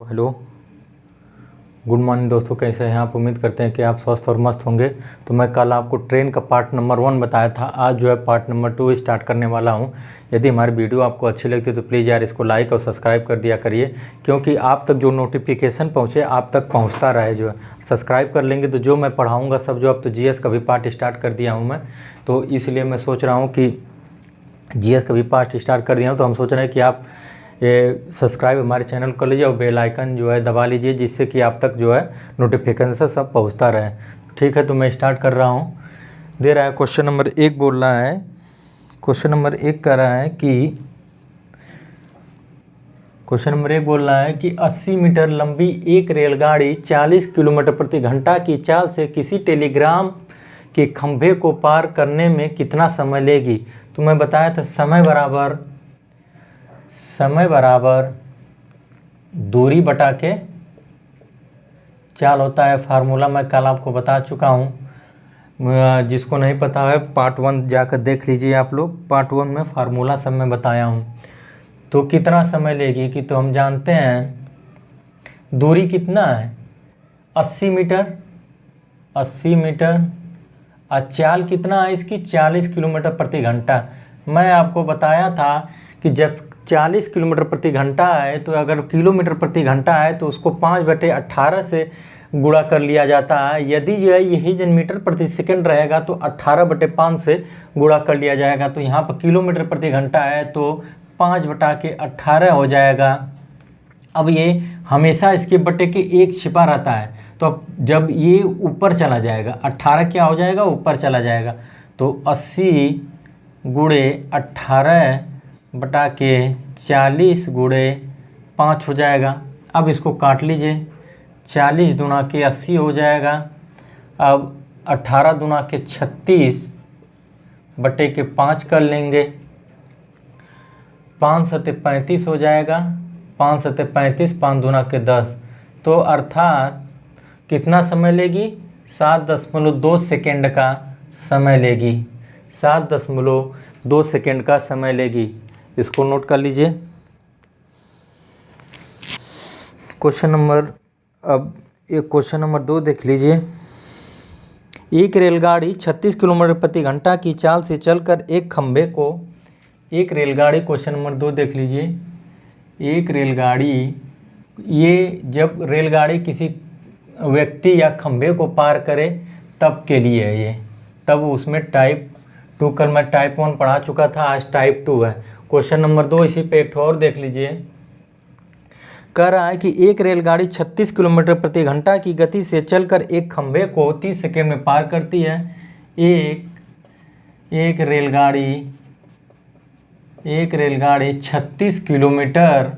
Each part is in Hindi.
हेलो, गुड मॉर्निंग दोस्तों। कैसे हैं आप? उम्मीद करते हैं कि आप स्वस्थ और मस्त होंगे। तो मैं कल आपको ट्रेन का पार्ट नंबर 1 बताया था, आज जो है पार्ट नंबर 2 स्टार्ट करने वाला हूं। यदि हमारी वीडियो आपको अच्छी लगती है तो प्लीज़ यार इसको लाइक और सब्सक्राइब कर दिया करिए, क्योंकि आप तक जो नोटिफिकेशन पहुँचे आप तक पहुँचता रहे। जो है सब्सक्राइब कर लेंगे तो जो मैं पढ़ाऊँगा सब, जो अब तो GS का भी पार्ट स्टार्ट कर दिया हूँ मैं, तो इसलिए मैं सोच रहा हूँ कि GS का भी पार्ट स्टार्ट कर दिया हूँ, तो हम सोच रहे हैं कि आप ये सब्सक्राइब हमारे चैनल को लीजिए और बेल आइकन जो है दबा लीजिए, जिससे कि आप तक जो है नोटिफिकेशन सब पहुंचता रहे। ठीक है, तो मैं स्टार्ट कर रहा हूं। दे रहा है क्वेश्चन नंबर 1 बोल रहा है, क्वेश्चन नंबर 1 कह रहा है कि क्वेश्चन नंबर 1 बोल रहा है कि 80 मीटर लंबी एक रेलगाड़ी 40 किलोमीटर प्रति घंटा की चाल से किसी टेलीग्राम के खंभे को पार करने में कितना समय लेगी। तो मैं बताया था समय बराबर दूरी बटा के चाल होता है। फार्मूला मैं कल आपको बता चुका हूँ, जिसको नहीं पता है पार्ट 1 जाकर देख लीजिए आप लोग। पार्ट 1 में फार्मूला सब मैं बताया हूँ। तो कितना समय लेगी कि, तो हम जानते हैं दूरी कितना है 80 मीटर, 80 मीटर और चाल कितना है इसकी 40 किलोमीटर प्रति घंटा। मैं आपको बताया था कि जब 40 किलोमीटर प्रति घंटा है तो अगर किलोमीटर प्रति घंटा है तो उसको 5/18 से गुणा कर लिया जाता है। यदि यही जन मीटर प्रति सेकंड रहेगा तो 18/5 से गुणा कर लिया जाएगा। तो यहाँ पर किलोमीटर प्रति घंटा है तो 5/18 हो जाएगा। अब ये हमेशा इसके बटे के 1 छिपा रहता है, तो अब जब ये ऊपर चला जाएगा 18 क्या हो जाएगा, ऊपर चला जाएगा। तो 80 गुणे 18 बटा के 40 गुणे 5 हो जाएगा। अब इसको काट लीजिए, 40 दूना के 80 हो जाएगा। अब 18 दूना के 36 बटे के 5 कर लेंगे, 5 सत्ते 35 हो जाएगा। 5 सत्ते 35, 5 दूना के 10। तो अर्थात कितना समय लेगी, 7.2 सेकेंड का समय लेगी। 7.2 सेकेंड का समय लेगी। इसको नोट कर लीजिए। क्वेश्चन नंबर, अब एक क्वेश्चन नंबर 2 देख लीजिए। एक रेलगाड़ी 36 किलोमीटर प्रति घंटा की चाल से चलकर एक खंभे को, एक रेलगाड़ी, क्वेश्चन नंबर 2 देख लीजिए। एक रेलगाड़ी, ये जब रेलगाड़ी किसी व्यक्ति या खंभे को पार करे तब के लिए है ये, तब उसमें टाइप 2, कल मैं टाइप 1 पढ़ा चुका था, आज टाइप 2 है। क्वेश्चन नंबर 2 इसी पे एक और देख लीजिए। कह रहा है कि एक रेलगाड़ी 36 किलोमीटर प्रति घंटा की गति से चलकर एक खंभे को 30 सेकेंड में पार करती है। एक रेलगाड़ी 36 किलोमीटर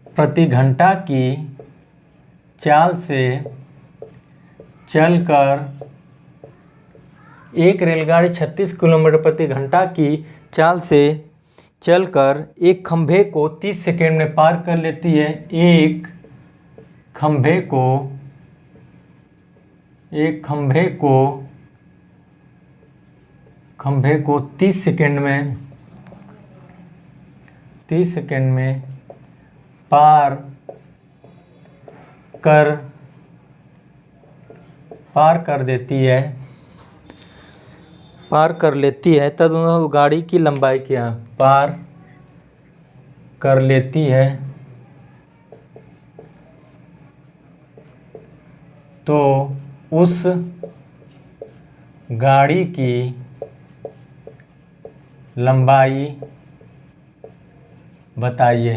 प्रति घंटा की चाल से चलकर, एक रेलगाड़ी 36 किलोमीटर प्रति घंटा की चाल से चलकर एक खंभे को 30 सेकेंड में पार कर लेती है। एक खंभे को 30 सेकेंड में पार कर लेती है। तब गाड़ी की लंबाई क्या, पार कर लेती है तो उस गाड़ी की लंबाई बताइए।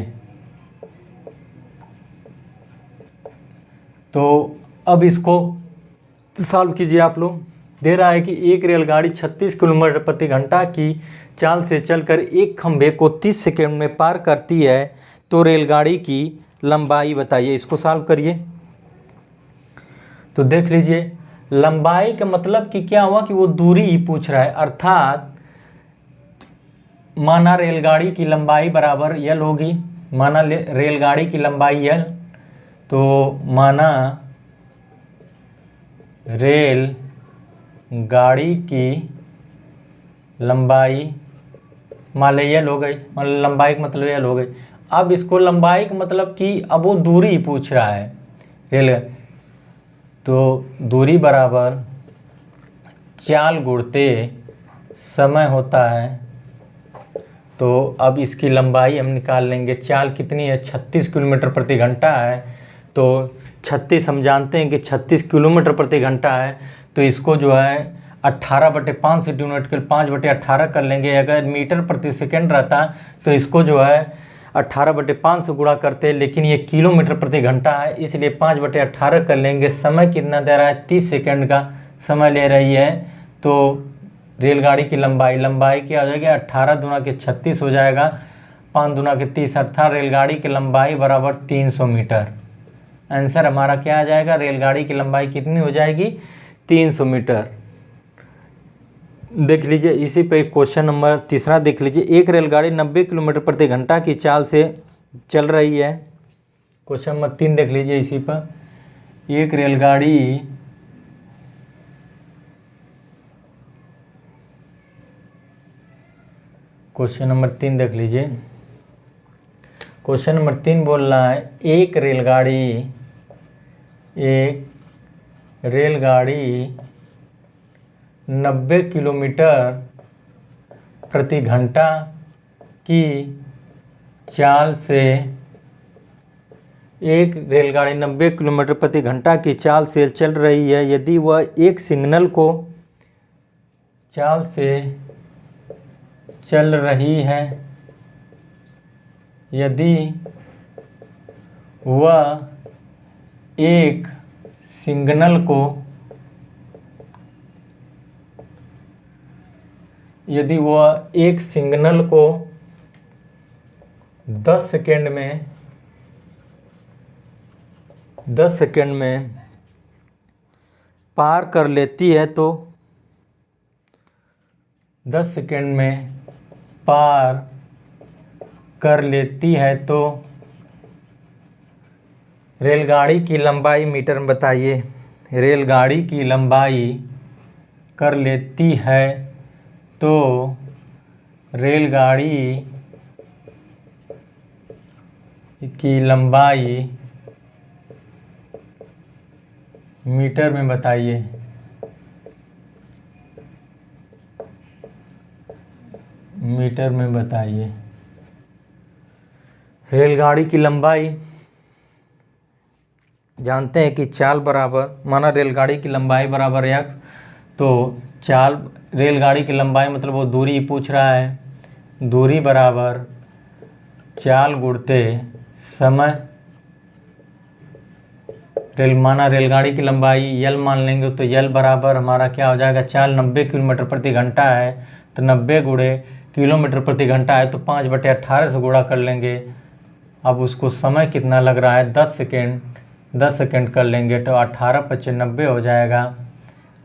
तो अब इसको सॉल्व कीजिए आप लोग। दे रहा है कि एक रेलगाड़ी 36 किलोमीटर प्रति घंटा की चाल से चलकर एक खंभे को 30 सेकेंड में पार करती है, तो रेलगाड़ी की लंबाई बताइए। इसको सॉल्व करिए। तो देख लीजिए, लंबाई का मतलब कि क्या हुआ कि वो दूरी ही पूछ रहा है। अर्थात माना रेलगाड़ी की लंबाई बराबर L होगी, माना रेलगाड़ी की लंबाई L, तो माना रेल गाड़ी की लंबाई मान लो एल हो गई, मान लो लंबाई का मतलब एल हो गई। अब इसको लंबाई का मतलब कि अब वो दूरी पूछ रहा है रेल, तो दूरी बराबर चाल गुणते समय होता है। तो अब इसकी लंबाई हम निकाल लेंगे। चाल कितनी है, 36 किलोमीटर प्रति घंटा है। तो 36 हम जानते हैं कि 36 किलोमीटर प्रति घंटा है। तो इसको जो है 18/5 से डिवाइड कर 5/18 कर लेंगे। अगर मीटर प्रति सेकंड रहता तो इसको जो है 18/5 से गुणा करते, लेकिन ये किलोमीटर प्रति घंटा है इसलिए 5/18 कर लेंगे। समय कितना दे रहा है, 30 सेकंड का समय ले रही है। तो रेलगाड़ी की लंबाई क्या हो जाएगी, 18 दूना के 36 हो जाएगा, 5 दूना के 30, अर्थात रेलगाड़ी की लंबाई बराबर 300 मीटर। आंसर हमारा क्या आ जाएगा, रेलगाड़ी की लंबाई कितनी हो जाएगी, 300 मीटर। देख लीजिए इसी पे क्वेश्चन नंबर तीसरा देख लीजिए। एक रेलगाड़ी 90 किलोमीटर प्रति घंटा की चाल से चल रही है। क्वेश्चन नंबर 3 देख लीजिए इसी पर। एक रेलगाड़ी क्वेश्चन नंबर 3 देख लीजिए। क्वेश्चन नंबर 3 बोल रहा है एक रेलगाड़ी 90 किलोमीटर प्रति घंटा की चाल से, एक रेलगाड़ी 90 किलोमीटर प्रति घंटा की चाल से चल रही है। यदि वह एक सिग्नल को चाल से चल रही है, यदि वह एक सिग्नल को 10 सेकंड में पार कर लेती है, तो 10 सेकंड में पार कर लेती है तो रेलगाड़ी की लंबाई मीटर में बताइए। रेलगाड़ी की लंबाई कर लेती है तो रेलगाड़ी की लंबाई मीटर में बताइए। मीटर में बताइए। रेलगाड़ी की लंबाई जानते हैं कि चाल बराबर, माना रेलगाड़ी की लंबाई बराबर x, तो चाल रेलगाड़ी की लंबाई मतलब वो दूरी पूछ रहा है। दूरी बराबर चाल गुणते समय। माना रेलगाड़ी की लंबाई यल मान लेंगे तो यल बराबर हमारा क्या हो जाएगा, चाल 90 किलोमीटर प्रति घंटा है तो 90 गुणे किलोमीटर प्रति घंटा है तो 5/18 से गुणा कर लेंगे। अब उसको समय कितना लग रहा है, 10 सेकेंड कर लेंगे तो 18×5 90 हो जाएगा।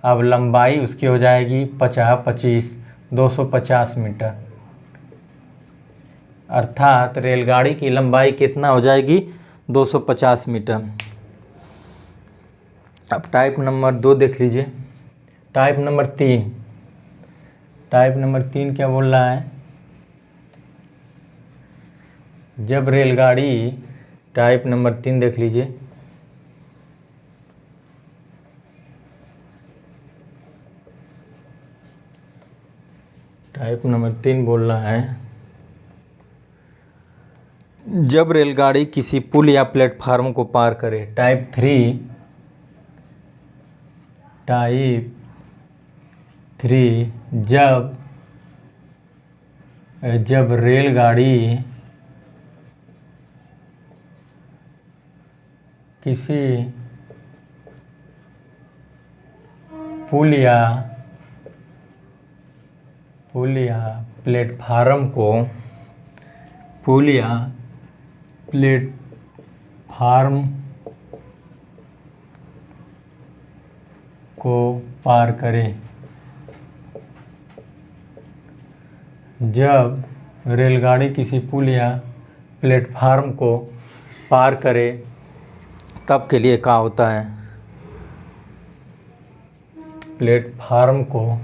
अब लंबाई उसकी हो जाएगी 50×25 250 मीटर। अर्थात रेलगाड़ी की लंबाई कितना हो जाएगी, 250 मीटर। अब टाइप नंबर 2 देख लीजिए। टाइप नंबर 3 क्या बोल रहा है, जब रेलगाड़ी, टाइप नंबर 3 देख लीजिए। टाइप नंबर 3 बोल रहा है जब रेलगाड़ी किसी पुल या प्लेटफार्म को पार करे। टाइप 3 जब रेलगाड़ी किसी पुल या प्लेटफार्म को पार करे। जब रेलगाड़ी किसी पुल या प्लेटफार्म को पार करे तब के लिए क्या होता है, प्लेटफार्म को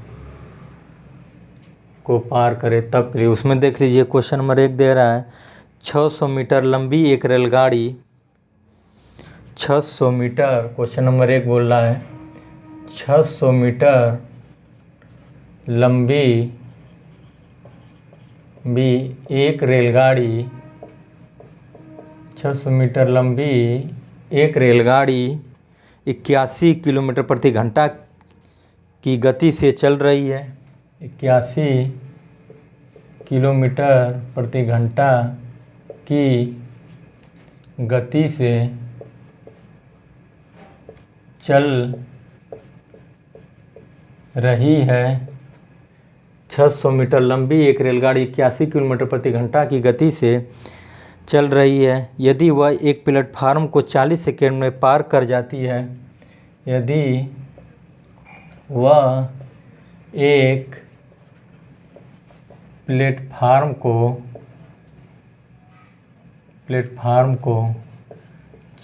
पार करे तब के लिए। उसमें देख लीजिए क्वेश्चन नंबर 1 दे रहा है 600 मीटर लंबी एक रेलगाड़ी 600 मीटर, क्वेश्चन नंबर 1 बोल रहा है 600 मीटर लंबी एक रेलगाड़ी 600 मीटर लंबी एक रेलगाड़ी 81 किलोमीटर प्रति घंटा की गति से चल रही है। 81 किलोमीटर प्रति घंटा की गति से चल रही है। 600 मीटर लंबी एक रेलगाड़ी 81 किलोमीटर प्रति घंटा की गति से चल रही है। यदि वह एक प्लेटफार्म को 40 सेकंड में पार कर जाती है, यदि वह एक प्लेटफार्म को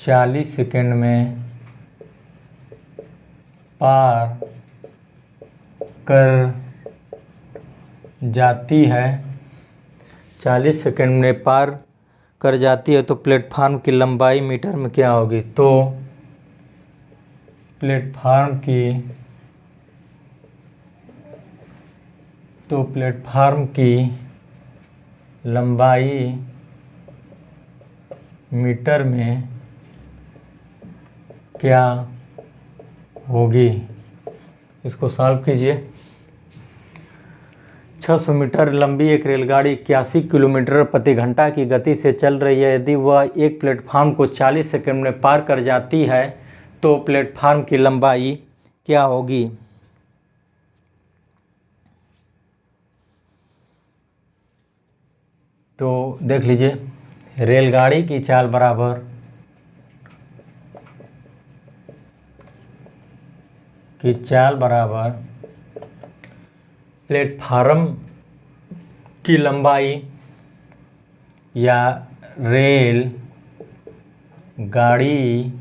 40 सेकंड में पार कर जाती है, 40 सेकंड में पार कर जाती है तो प्लेटफार्म की लंबाई मीटर में क्या होगी? तो प्लेटफार्म की लंबाई मीटर में क्या होगी? इसको सॉल्व कीजिए। 600 मीटर लंबी एक रेलगाड़ी 81 किलोमीटर प्रति घंटा की गति से चल रही है। यदि वह एक प्लेटफार्म को 40 सेकंड में पार कर जाती है तो प्लेटफार्म की लंबाई क्या होगी? तो देख लीजिए, रेलगाड़ी की चाल बराबर प्लेटफार्म की लंबाई या रेल गाड़ी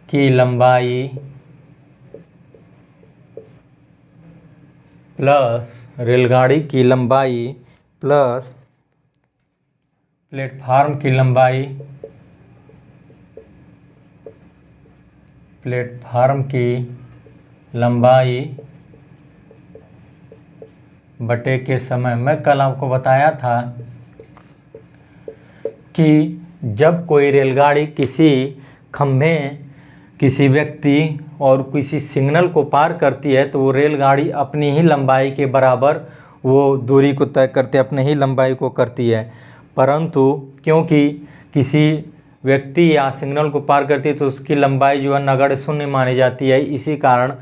की लंबाई प्लस रेलगाड़ी की लंबाई प्लस प्लेटफार्म की लंबाई बटे के समय। मैं कल आपको बताया था कि जब कोई रेलगाड़ी किसी खंभे, किसी व्यक्ति और किसी सिग्नल को पार करती है तो वो रेलगाड़ी अपनी ही लंबाई के बराबर वो दूरी को तय करते, अपने ही लंबाई को करती है। परंतु क्योंकि किसी व्यक्ति या सिग्नल को पार करती है तो उसकी लंबाई जो है नगण्य शून्य मानी जाती है। इसी कारण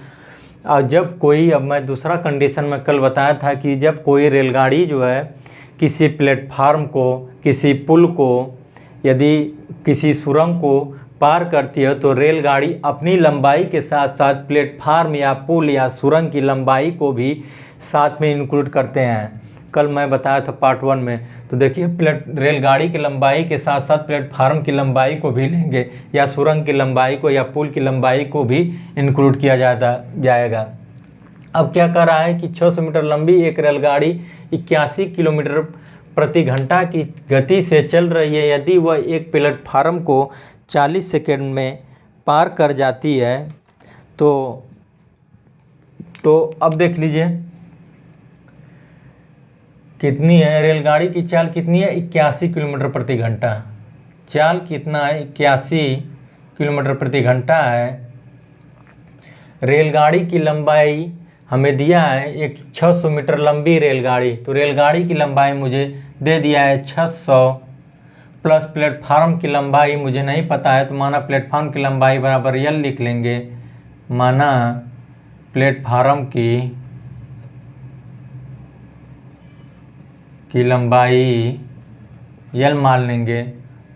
जब कोई, अब मैं दूसरा कंडीशन में कल बताया था कि जब कोई रेलगाड़ी जो है किसी प्लेटफार्म को, किसी पुल को, यदि किसी सुरंग को पार करती है तो रेलगाड़ी अपनी लंबाई के साथ साथ प्लेटफार्म या पुल या सुरंग की लंबाई को भी साथ में इंक्लूड करते हैं। कल मैं बताया था पार्ट 1 में। तो देखिए, रेलगाड़ी की लंबाई के साथ साथ प्लेटफार्म की लंबाई को भी लेंगे या सुरंग की लंबाई को या पुल की लंबाई को भी इंक्लूड किया जाएगा। अब क्या कर रहा है कि 600 मीटर लंबी एक रेलगाड़ी 81 किलोमीटर प्रति घंटा की गति से चल रही है। यदि वह एक प्लेटफार्म को 40 सेकंड में पार कर जाती है तो अब देख लीजिए कितनी है रेलगाड़ी की चाल, कितनी है? 81 किलोमीटर प्रति घंटा। चाल कितना है? 81 किलोमीटर प्रति घंटा है। रेलगाड़ी की लंबाई हमें दिया है एक 600 मीटर लंबी रेलगाड़ी, तो रेलगाड़ी की लंबाई मुझे दे दिया है 600 प्लस प्लेटफार्म की लंबाई मुझे नहीं पता है, तो माना प्लेटफार्म की लंबाई बराबर यल लिख लेंगे। माना प्लेटफार्म की लंबाई यल मान लेंगे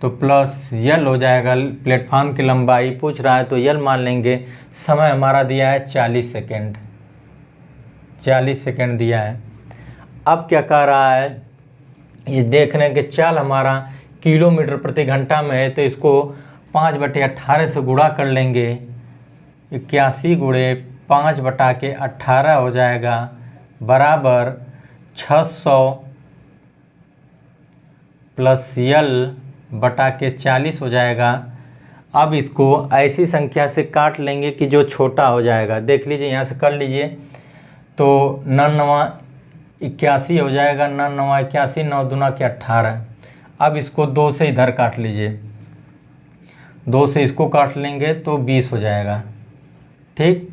तो प्लस यल हो जाएगा। प्लेटफार्म की लंबाई पूछ रहा है तो यल मान लेंगे। समय हमारा दिया है 40 सेकेंड, 40 सेकेंड दिया है। अब क्या कह रहा है, ये देख रहे हैं कि चाल हमारा किलोमीटर प्रति घंटा में है तो इसको 5/18 से गुणा कर लेंगे। 81 गुणे 5/18 हो जाएगा बराबर 600 प्लस यल बटा के 40 हो जाएगा। अब इसको ऐसी संख्या से काट लेंगे कि जो छोटा हो जाएगा। देख लीजिए यहाँ से कर लीजिए, तो 9 नवा 81 हो जाएगा, 9 नवा 81, 9 दूना के 18। अब इसको 2 से इधर काट लीजिए, 2 से इसको काट लेंगे तो 20 हो जाएगा। ठीक,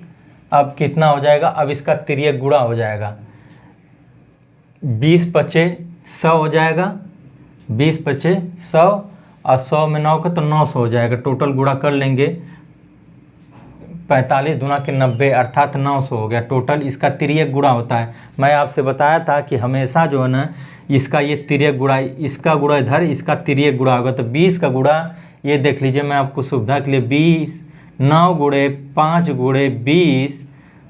अब कितना हो जाएगा, अब इसका तिर्यक गुणा हो जाएगा, 20 पचे 100 हो जाएगा, 20 पचे 100 और 100 में 9 का तो 900 हो जाएगा। टोटल गुणा कर लेंगे, 45 दूना के 90 अर्थात 900 हो गया टोटल। इसका तिर्यक गुणा होता है। मैं आपसे बताया था कि हमेशा जो है ना इसका ये तिर्यक गुणा, इसका गुणा इधर, इसका तिर्यक गुणा होगा। तो 20 का गुणा ये देख लीजिए, मैं आपको सुविधा के लिए 20 9 गुणे 5 गुणे 20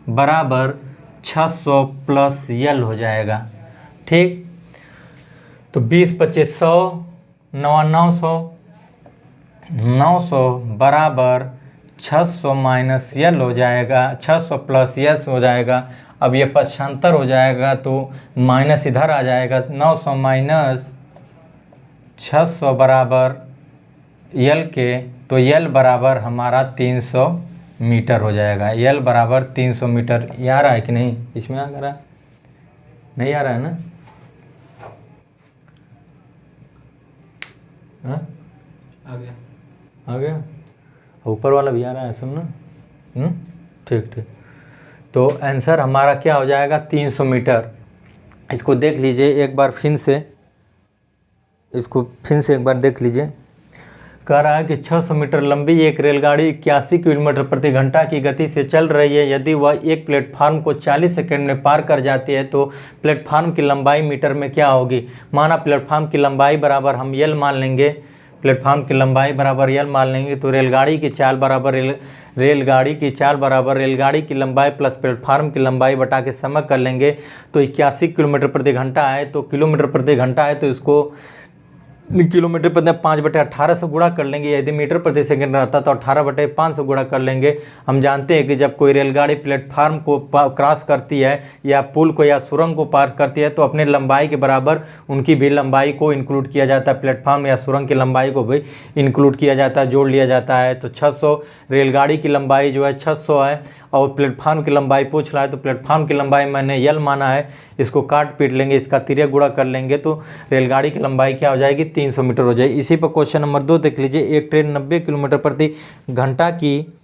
बराबर 600 प्लस यल हो जाएगा। ठीक, तो 20 पचे 100 9 900 बराबर 600 माइनस यल हो जाएगा, 600 प्लस यस हो जाएगा। अब ये पक्षांतर हो जाएगा तो माइनस इधर आ जाएगा, 900 माइनस 600 बराबर यल के, तो यल बराबर हमारा 300 मीटर हो जाएगा। यल बराबर 300 मीटर। ये आ रहा है कि नहीं, इसमें आ रहा है, नहीं आ रहा है ना? हाँ आ गया, ऊपर वाला भी आ रहा है सब ना? ठीक ठीक। तो आंसर हमारा क्या हो जाएगा, 300 मीटर। इसको देख लीजिए एक बार फिर से, इसको फिर से एक बार देख लीजिए। कह रहा है कि 600 मीटर लंबी एक रेलगाड़ी 81 किलोमीटर प्रति घंटा की गति से चल रही है। यदि वह एक प्लेटफार्म को 40 सेकंड में पार कर जाती है तो प्लेटफार्म की लंबाई मीटर में क्या होगी। माना प्लेटफार्म की लंबाई बराबर हम यल मान लेंगे, प्लेटफार्म की लंबाई बराबर यल मान लेंगे, तो रेलगाड़ी की चाल बराबर रेलगाड़ी की लंबाई प्लस प्लेटफार्म की लंबाई बटा के समय कर लेंगे। तो 81 किलोमीटर प्रति घंटा है, तो किलोमीटर प्रति घंटा है तो इसको किलोमीटर प्रति 5/18 से गुणा कर लेंगे। यदि मीटर प्रति सेकंड रहता तो 18/5 से गुणा कर लेंगे। हम जानते हैं कि जब कोई रेलगाड़ी प्लेटफार्म को क्रॉस करती है या पुल को या सुरंग को पार करती है तो अपने लंबाई के बराबर उनकी भी लंबाई को इंक्लूड किया जाता है, प्लेटफार्म या सुरंग की लंबाई को भी इंक्लूड किया जाता है, जोड़ लिया जाता है। तो 600 रेलगाड़ी की लंबाई जो है 600 है और प्लेटफार्म की लंबाई पूछ रहा है, तो प्लेटफार्म की लंबाई मैंने यल माना है, इसको काट पीट लेंगे, इसका तिर्यक गुणा कर लेंगे तो रेलगाड़ी की लंबाई क्या हो जाएगी, 300 मीटर हो जाएगी। इसी पर क्वेश्चन नंबर 2 देख लीजिए। एक ट्रेन 90 किलोमीटर प्रति घंटा की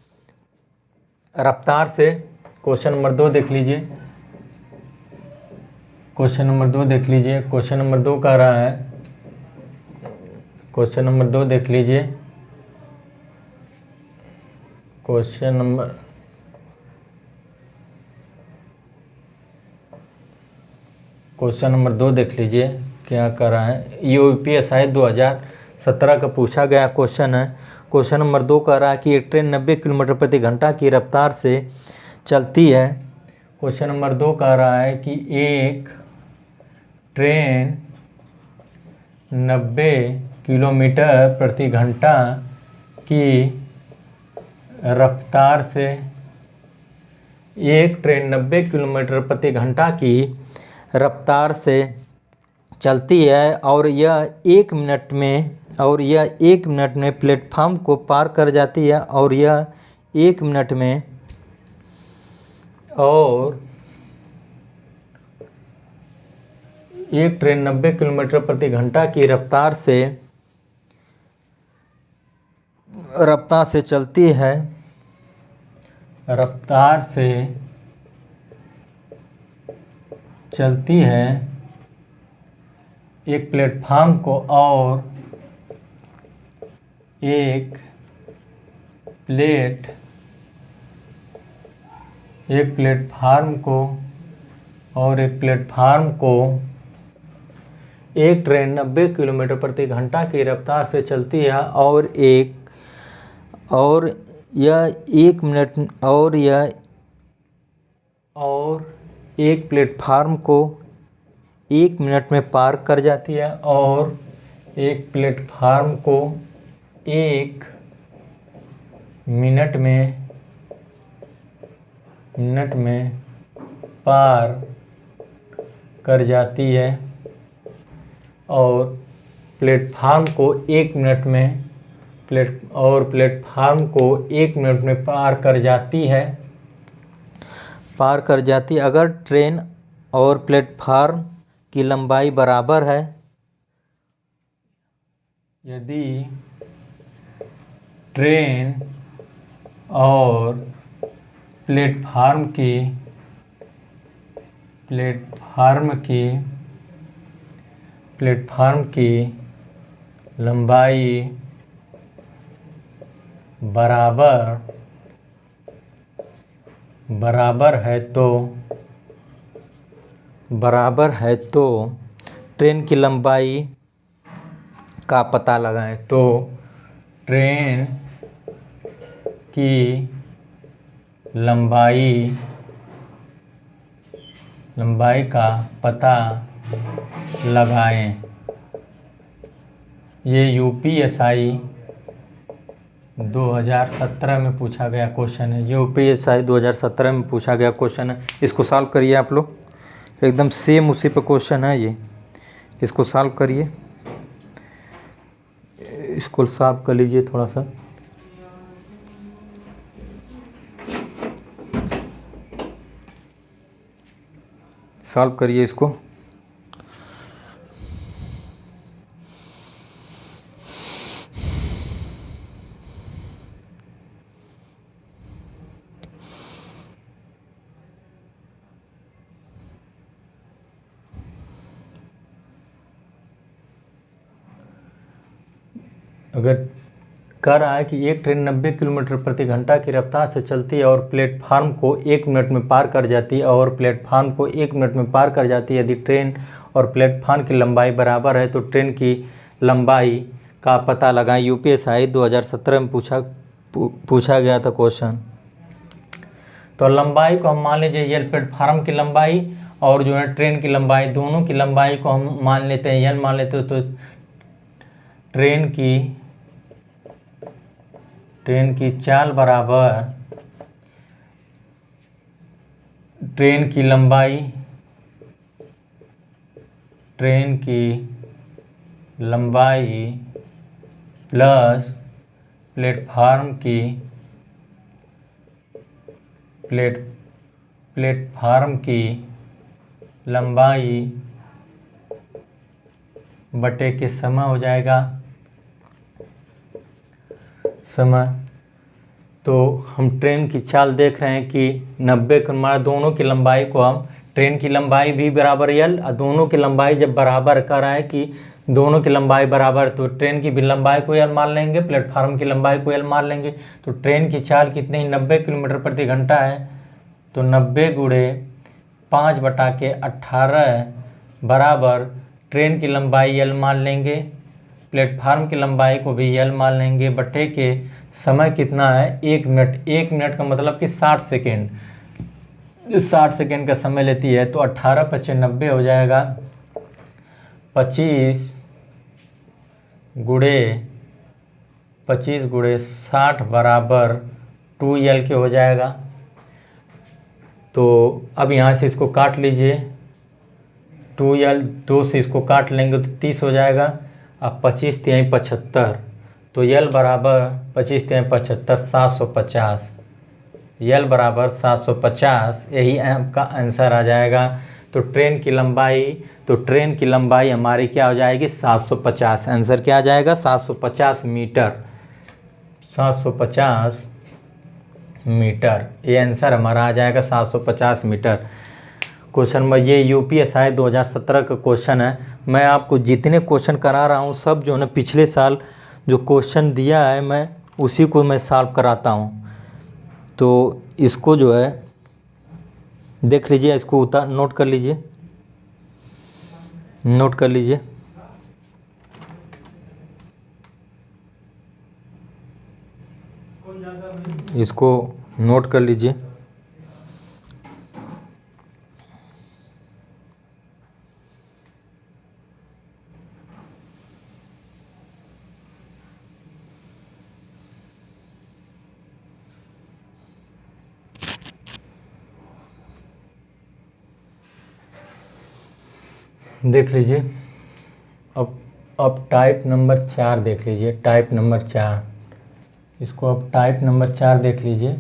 रफ्तार से, क्वेश्चन नंबर 2 देख लीजिए, क्वेश्चन नंबर 2 देख लीजिए। क्वेश्चन नंबर 2 कह रहा है, क्वेश्चन नंबर 2 देख लीजिए, क्वेश्चन नंबर 2 देख लीजिए क्या कर रहा है। यूपीएसआई 2017 का पूछा गया क्वेश्चन है। क्वेश्चन नंबर 2 कह रहा है कि एक ट्रेन 90 किलोमीटर प्रति घंटा की रफ्तार से चलती है। क्वेश्चन नंबर 2 कह रहा है कि एक ट्रेन 90 किलोमीटर प्रति घंटा की रफ्तार से, एक ट्रेन 90 किलोमीटर प्रति घंटा की रफ्तार से चलती है और यह 1 मिनट में प्लेटफार्म को पार कर जाती है और यह 1 मिनट में और एक ट्रेन 90 किलोमीटर प्रति घंटा की रफ्तार से चलती है, रफ्तार से चलती है एक प्लेटफार्म को और एक प्लेटफार्म को एक ट्रेन 90 किलोमीटर प्रति घंटा की रफ्तार से चलती है और यह 1 मिनट और एक प्लेटफार्म को 1 मिनट में पार कर जाती है और एक प्लेटफार्म को 1 मिनट में पार कर जाती है और प्लेटफार्म को 1 मिनट में प्लेटफार्म को 1 मिनट में पार कर जाती है, अगर ट्रेन और प्लेटफार्म की लंबाई बराबर है, यदि ट्रेन और प्लेटफार्म की लंबाई बराबर है तो ट्रेन की लंबाई का पता लगाएं। तो ट्रेन की लंबाई का पता लगाएं। ये यूपीएसआई 2017 में पूछा गया क्वेश्चन है। यूपीएसआई 2017 में पूछा गया क्वेश्चन है। इसको सॉल्व करिए आप लोग, एकदम सेम उसी पे क्वेश्चन है ये। इसको सॉल्व करिए, इसको सॉल्व कर लीजिए थोड़ा सा। सॉल्व करिए इसको। अगर कह रहा है कि एक ट्रेन 90 किलोमीटर प्रति घंटा की रफ्तार से चलती है और प्लेटफार्म को 1 मिनट में पार कर जाती है, यदि ट्रेन और प्लेटफार्म की लंबाई बराबर है तो ट्रेन की लंबाई का पता लगाएं। यूपीएसआई 2017 में पूछा गया था क्वेश्चन। तो लंबाई को हम मान लीजिए ये प्लेटफार्म की लंबाई और जो है ट्रेन की लंबाई, दोनों की लंबाई को हम मान लेते हैं एन मान लेते हैं। तो ट्रेन की चाल बराबर ट्रेन की लंबाई प्लस प्लेटफार्म की लंबाई बटे के समय हो जाएगा। तो हम ट्रेन की चाल देख रहे हैं कि 90 के हमारा दोनों की लंबाई को हम ट्रेन की लंबाई भी बराबर एल, दोनों की लंबाई जब बराबर कर रहा है कि दोनों की लंबाई बराबर, तो ट्रेन की भी लंबाई को एल मान लेंगे, प्लेटफार्म की लंबाई को एल मान लेंगे। तो ट्रेन की चाल कितनी 90 किलोमीटर प्रति घंटा है। तो 90 गुणे 5/18 बराबर ट्रेन की लंबाई एल मान लेंगे, प्लेटफार्म की लंबाई को भी एल मान लेंगे, बटे के समय कितना है 1 मिनट। 1 मिनट का मतलब कि 60 सेकेंड, 60 सेकेंड का समय लेती है। तो 18 × 5 90 हो जाएगा। 25 गुणे 60 बराबर 2L के हो जाएगा। तो अब यहाँ से इसको काट लीजिए, 2L 2 से इसको काट लेंगे तो 30 हो जाएगा। अब 25 × 75, तो L बराबर 25 × 75 750, L बराबर 750, यही आपका आंसर आ जाएगा। तो ट्रेन की लंबाई हमारी क्या हो जाएगी 750। आंसर क्या आ जाएगा 750 मीटर, 750 मीटर, ये आंसर हमारा आ जाएगा 750 मीटर। क्वेश्चन में ये यूपीएसआई 2017 का क्वेश्चन है। मैं आपको जितने क्वेश्चन करा रहा हूँ सब जो है ना पिछले साल जो क्वेश्चन दिया है मैं उसी को मैं सॉल्व कराता हूँ। तो इसको जो है देख लीजिए, इसको नोट कर लीजिए, इसको नोट कर लीजिए। देख लीजिए। अब अब टाइप नंबर 4 देख लीजिए, टाइप नंबर 4, इसको अब टाइप नंबर 4 देख लीजिए।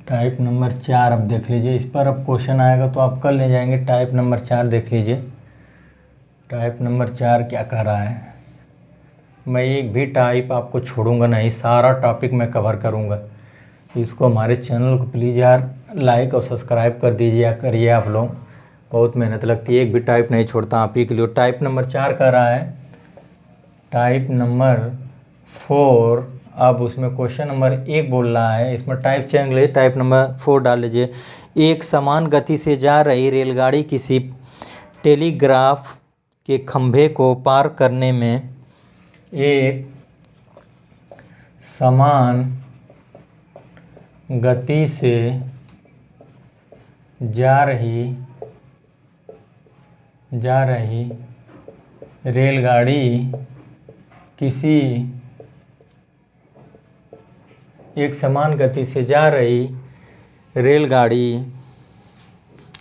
टाइप नंबर 4 अब देख लीजिए, इस पर अब क्वेश्चन आएगा तो आप कल ले जाएंगे। टाइप नंबर 4 देख लीजिए, टाइप नंबर 4 क्या कह रहा है। मैं एक भी टाइप आपको छोड़ूंगा नहीं, सारा टॉपिक मैं कवर करूंगा। इसको हमारे चैनल को प्लीज़ यार लाइक और सब्सक्राइब कर दीजिए, करिए आप लोग, बहुत मेहनत लगती है, एक भी टाइप नहीं छोड़ता आप ही के लिए। टाइप नंबर 4 कह रहा है, टाइप नंबर 4, अब उसमें क्वेश्चन नंबर 1 बोल रहा है, इसमें टाइप चेंज ले, टाइप नंबर 4 डाल लीजिए। एक समान गति से जा रही रेलगाड़ी किसी टेलीग्राफ के खंभे को पार करने में, एक समान गति से जा रही रेलगाड़ी किसी, एक समान गति से जा रही रेलगाड़ी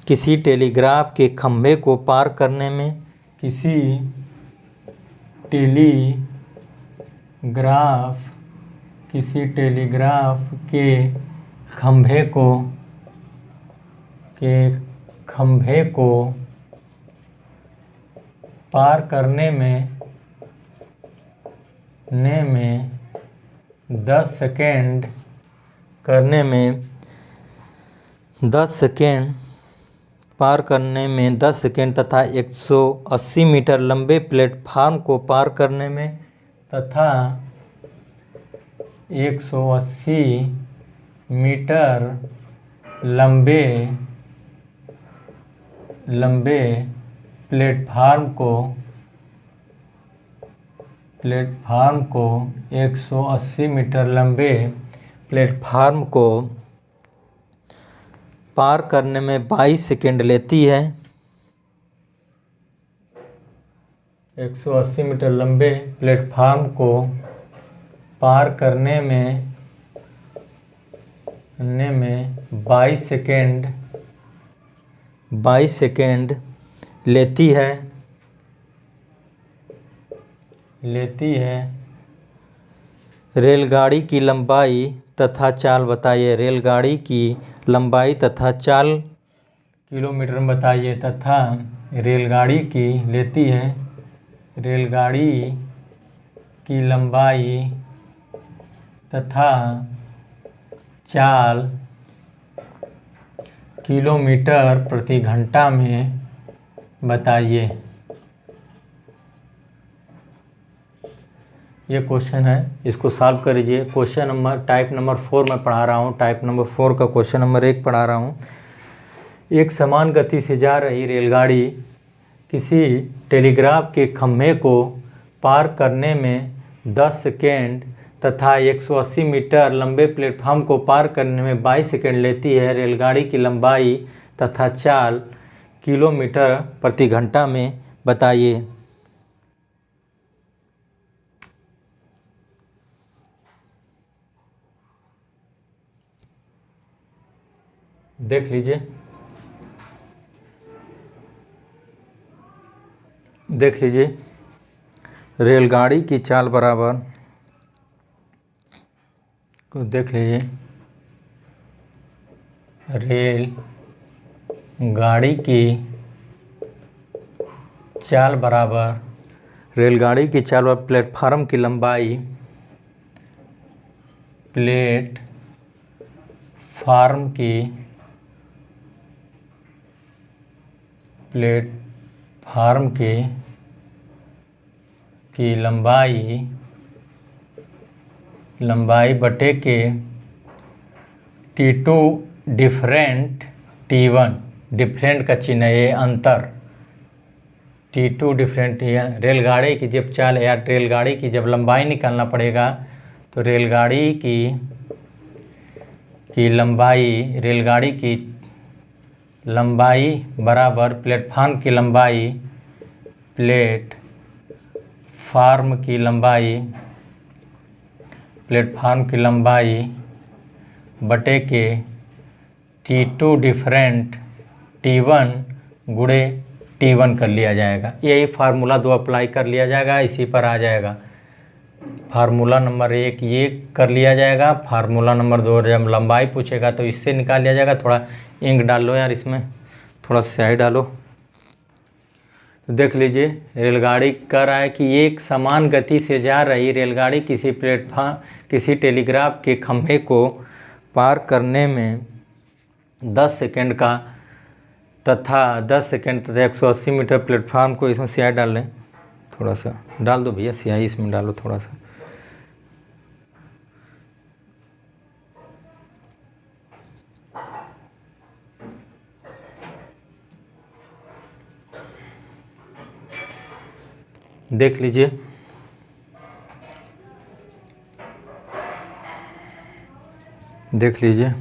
किसी टेलीग्राफ के खंभे को पार करने में, किसी टेलीग्राफ के खंभे को पार करने में 10 सेकेंड पार करने में 10 सेकेंड तथा 180 मीटर लंबे प्लेटफार्म को पार करने में, तथा 180 मीटर लंबे प्लेटफार्म को 180 मीटर लंबे प्लेटफार्म को पार करने में 22 सेकेंड लेती है। 180 मीटर लंबे प्लेटफार्म को पार करने में 22 सेकेंड लेती है। रेलगाड़ी की लंबाई तथा चाल बताइए। रेलगाड़ी की लंबाई तथा चाल किलोमीटर में बताइए, तथा रेलगाड़ी की लेती है। रेलगाड़ी की लंबाई तथा चाल किलोमीटर प्रति घंटा में बताइए। ये क्वेश्चन है, इसको सॉल्व कर लीजिए। क्वेश्चन नंबर टाइप नंबर 4 में पढ़ा रहा हूँ। टाइप नंबर 4 का क्वेश्चन नंबर 1 पढ़ा रहा हूँ। एक समान गति से जा रही रेलगाड़ी किसी टेलीग्राफ के खंभे को पार करने में 10 सेकेंड तथा 180 मीटर लंबे प्लेटफार्म को पार करने में 22 सेकेंड लेती है। रेलगाड़ी की लंबाई तथा चाल किलोमीटर प्रति घंटा में बताइए। देख लीजिए, रेलगाड़ी की चाल बराबर को देख लीजिए। रेलगाड़ी की चाल बराबर प्लेटफार्म की लंबाई प्लेटफार्म की लंबाई बटे के T2 डिफरेंट, T1 डिफरेंट का चिन्ह है, ये अंतर। T2 डिफरेंट, रेलगाड़ी की जब चाल या रेलगाड़ी की जब लंबाई निकालना पड़ेगा तो रेलगाड़ी की लंबाई बराबर प्लेटफार्म की लंबाई बटे के T2 डिफरेंट, T1 गुणे T1 कर लिया जाएगा। यही फार्मूला 2 अप्लाई कर लिया जाएगा, इसी पर आ जाएगा। फार्मूला नंबर 1 ये कर लिया जाएगा, फार्मूला नंबर 2 जब लंबाई पूछेगा तो इससे निकाल लिया जाएगा। थोड़ा इंक डाल लो यार, इसमें थोड़ा स्याही डालो। तो देख लीजिए, रेलगाड़ी कह रहा है कि एक समान गति से जा रही रेलगाड़ी किसी प्लेटफार्म, किसी टेलीग्राफ के खंभे को पार करने में 10 सेकंड का तथा 180 मीटर प्लेटफार्म को, इसमें स्याही डाल लें, थोड़ा सा डाल दो भैया स्याही, इसमें डालो थोड़ा सा। देख लीजिए, देख लीजिए,